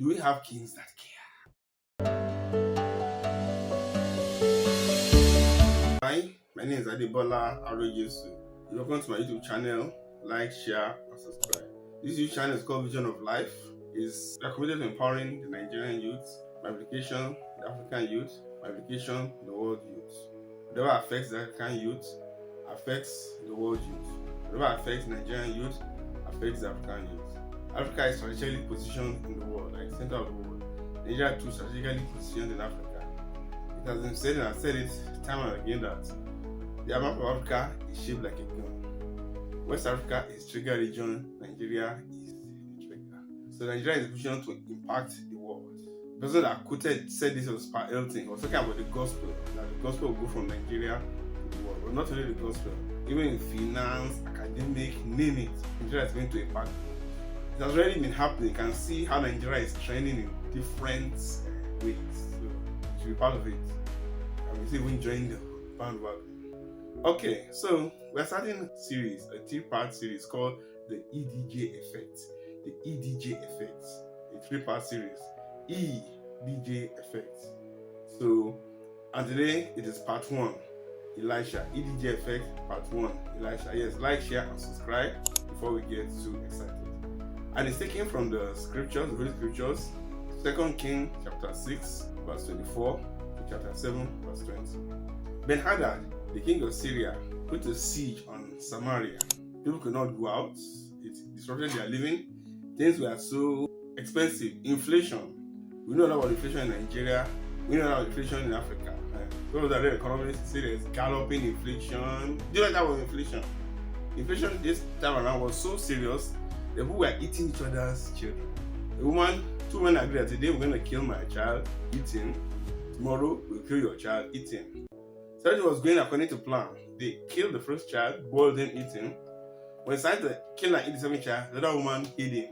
Do we have kings that care? Hi, my name is Adebola Arojesu. Welcome to my YouTube channel. Like, share, and subscribe. This YouTube channel is called Vision of Life. We are committed to empowering the Nigerian youth, my application, the African youth, my application, the world youth. Whatever affects the African youth affects the world youth. Whatever affects Nigerian youth affects the African youth. Africa is strategically positioned in the world, like the center of the world. Nigeria too strategically positioned in Africa. It has been said, and I've said it time and again, that the map of Africa is shaped like a gun. West Africa is trigger region, Nigeria is the trigger. So Nigeria is positioned to impact the world. The person that quoted said this was Pa Elton. He was talking about the gospel, that the gospel will go from Nigeria to the world. But not only the gospel, even in finance, academic, name it, Nigeria is going to impact the world. It has already been happening. You can see how Nigeria is trending in different ways. So you should be part of it. And we even join the bandwagon. Okay, so we're starting a series, a 3-part series called the EDJ Effect. The EDJ Effect, a 3-part series. EDJ Effect. So, and today it is part 1, Elisha. EDJ Effect, part 1, Elisha. Yes, like, share, and subscribe before we get too excited. And it's taken from the scriptures, the Holy Scriptures, 2 Kings chapter 6, verse 24 to chapter 7, verse 20. Ben-Hadad, the king of Syria, put a siege on Samaria. People could not go out. It disrupted their living. Things were so expensive. Inflation. We know about inflation in Nigeria. We know about inflation in Africa. Those that read economists say there's galloping inflation. Do you know that was inflation? Inflation this time around was so serious that people were eating each other's children. Two men agreed that today we're going to kill my child, eating. Tomorrow we'll kill your child, eating. So it was going according to plan. They killed the first child, boiled him, eating. When they started to kill and eat the second child, the other woman hid him.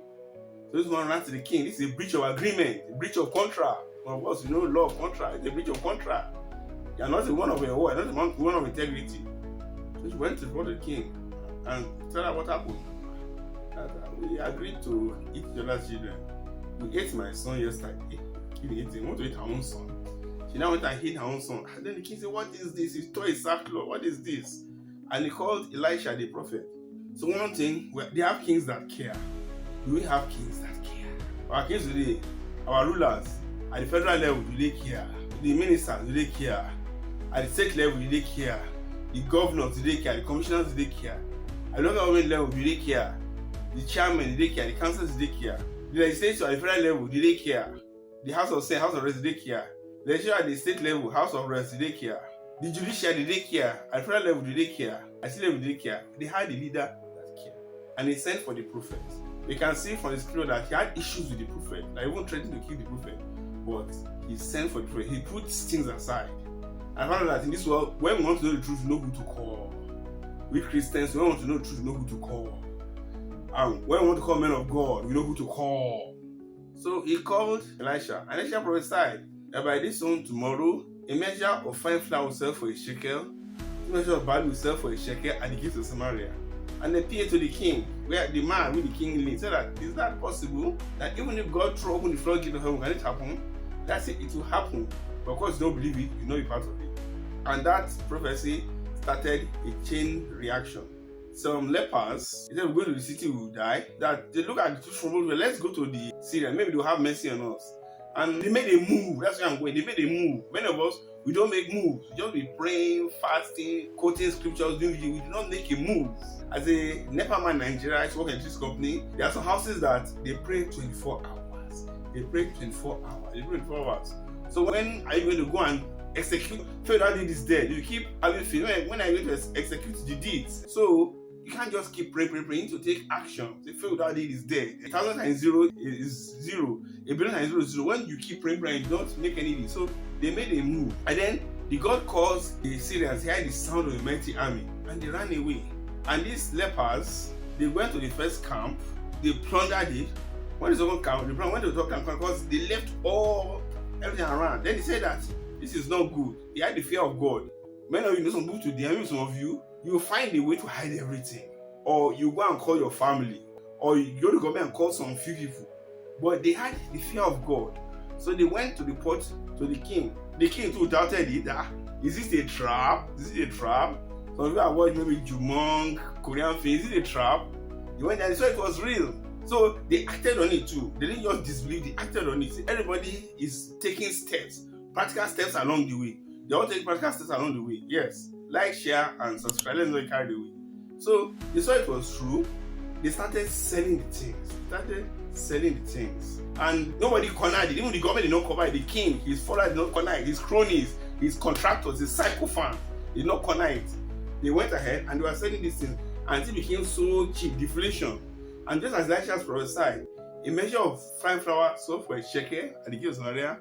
So this one ran to the king. This is a breach of agreement, a breach of contract. Of course, you know law of contract. It's a breach of contract. You are not a one of your word, not a one of integrity. So she went to the king and tell her what happened. We agreed to eat each other's children. We ate my son yesterday. He didn't eat him. We want to eat her own son. She now went and hid her own son. And then the king said, "What is this? His toy is sackcloth. What is this?" And he called Elisha the prophet. So one thing, they have kings that care. Do we have kings that care? Our kings today, our rulers, at the federal level, do they care? The ministers, do they care? At the state level, do they care? The governors, do they care? The commissioners, do they care? At the local government level, do they care? The chairman, do they care? The councillors, do they care? The legislature at the federal level, do they care? The House of Senate, House of Reps, do they care? The legislature at the state level, House of Reps, do they care? The judiciary, do they care? At the federal level, do they care? At state level, do they care? They had a leader that cared. And he sent for the prophet. You can see from the scripture that he had issues with the prophet. Like he wasn't threatening to kill the prophet. But he sent for the prophet. He put things aside. And I found out that in this world, when we want to know the truth, we know who to call. We Christians, when we want to know the truth, we know who to call. And when we want to call men of God, we know who to call. So he called Elisha. And Elisha prophesied that by this time tomorrow, a measure of fine flour will sell for a shekel, 2 measures of barley will sell for a shekel, and he gives to Samaria. And they appeared to the king, where the man with the king lived, said that, is that possible? That even if God throw open the floodgate of heaven, can it happen? That's it, it will happen. But of course, you don't believe it, you know you're part of it. And that prophecy started a chain reaction. Some lepers, they said, we're going to the city, we will die. That they look at the two from over, let's go to the Syria, maybe they'll have mercy on us. And they made a move, that's where I'm going, they made a move. Many of us, we don't make moves. We just be praying, fasting, quoting scriptures, we do not make a move. As a NEPA man in Nigeria, I used to work in this company, there are some houses that they pray 24 hours. They pray 24 hours. They pray 24 hours. So when are you going to go and execute? Faith that deed is dead. You keep having faith. When are you going to execute the deeds? So you can't just keep praying. You need to take action. The faith that deed is dead. 1,000 times 0 is 0. 1,000,000,000 times 0 is 0. When you keep praying, you don't make any deed. So they made a move. And then the God caused the Syrians to hear the sound of a mighty army. And they ran away. And these lepers, they went to the first camp, they plundered it. When the second camp, they went to the third camp because they left everything around. Then they said that this is not good. They had the fear of God. Many of you know some people today, maybe some of you find a way to hide everything. Or you go and call your family. Or you go to government and call some few people. But they had the fear of God. So they went to report to the king. The king too doubted it. Is this a trap? Is this a trap? Some people have watched maybe Jumong, Korean films. Is it a trap? They went there and saw it was real. So they acted on it too. They didn't just disbelieve, they acted on it. Everybody is taking steps, practical steps along the way. They all take practical steps along the way. Yes. Like, share, and subscribe. Let's not carry the way. So they saw it was true. They started selling the things. And nobody cornered it. Even the government did not cover it. The king, his father did not corner it. His cronies, his contractors, his sycophants did not corner it. They went ahead and they were selling these things. And it became so cheap, deflation. And just as Elisha prophesied, a measure of fine flour sold for a shekel at the gate of Samaria,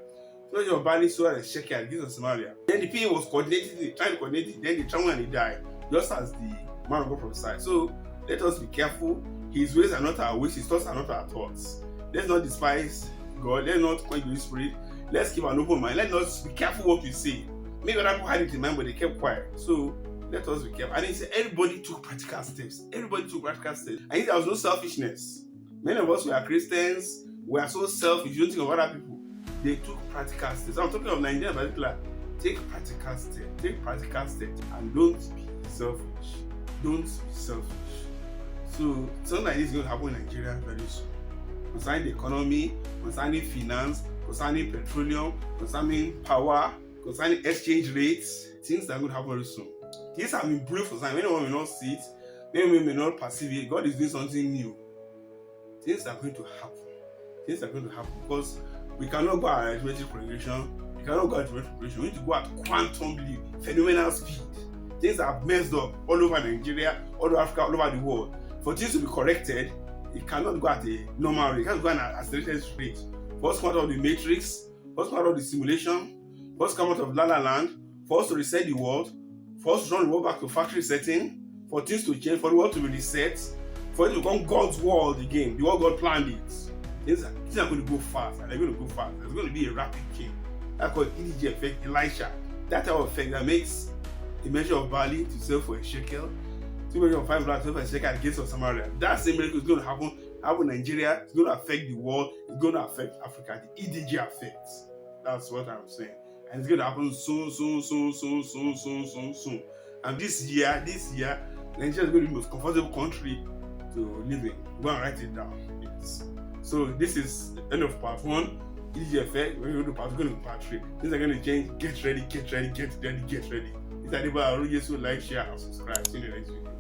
a measure of barley sold at a shekel at the gate of Samaria. Then the people was coordinating, trying to coordinate it. Then they traveled and they died, just as the man of God prophesied. So let us be careful. His ways are not our ways, his thoughts are not our thoughts. Let's not despise God. Let's not quench the Spirit. Let's keep an open mind. Let us be careful what we say. Maybe other people had it in mind, but they kept quiet. So let us be careful. And he said everybody took practical steps. Everybody took practical steps. And there was no selfishness. Many of us were Christians. We are so selfish. You don't think of other people. They took practical steps. I'm talking of Nigeria in particular. Take practical steps. Take practical steps. And don't be selfish. Don't be selfish. So something like this is going to happen in Nigeria very soon. Concerning the economy, concerning finance, concerning petroleum, concerning power, concerning exchange rates, things that are going to happen very soon. These have been brewing for time. Many may not see it, many may not perceive it. God is doing something new. Things are going to happen. Things are going to happen because we cannot go at arithmetic progression. We cannot go at arithmetic progression. We need to go at quantum leap, phenomenal speed. Things are messed up all over Nigeria, all over Africa, all over the world. For things to be corrected, it cannot go at a normal rate. It cannot go at an accelerated rate. First come out of the matrix, first come out of the simulation, first come out of La La Land, for us to reset the world, for us to run the world back to factory setting, for things to change, for the world to be reset, for it to become God's world again, the world God planned it. Things are going to go fast, and they're going to go fast. There's going to be a rapid change. That's called EDJ Effect, Elisha. That type of effect that makes a measure of barley to sell for a shekel, 2 measures of fine flour to sell for a shekel at the gates of Samaria. That same miracle is going to happen in Nigeria. It's going to affect the world. It's going to affect Africa. The EDJ effect. That's what I'm saying. And it's going to happen soon. And this year, Nigeria is going to be the most comfortable country to live in. Go and write it down. Yes. So this is the end of part 1. EDJ effect. We're going to part 2, going to part 3. Things are going to change. Get ready. It's Adiba. Like, share, and subscribe. See you in the next video.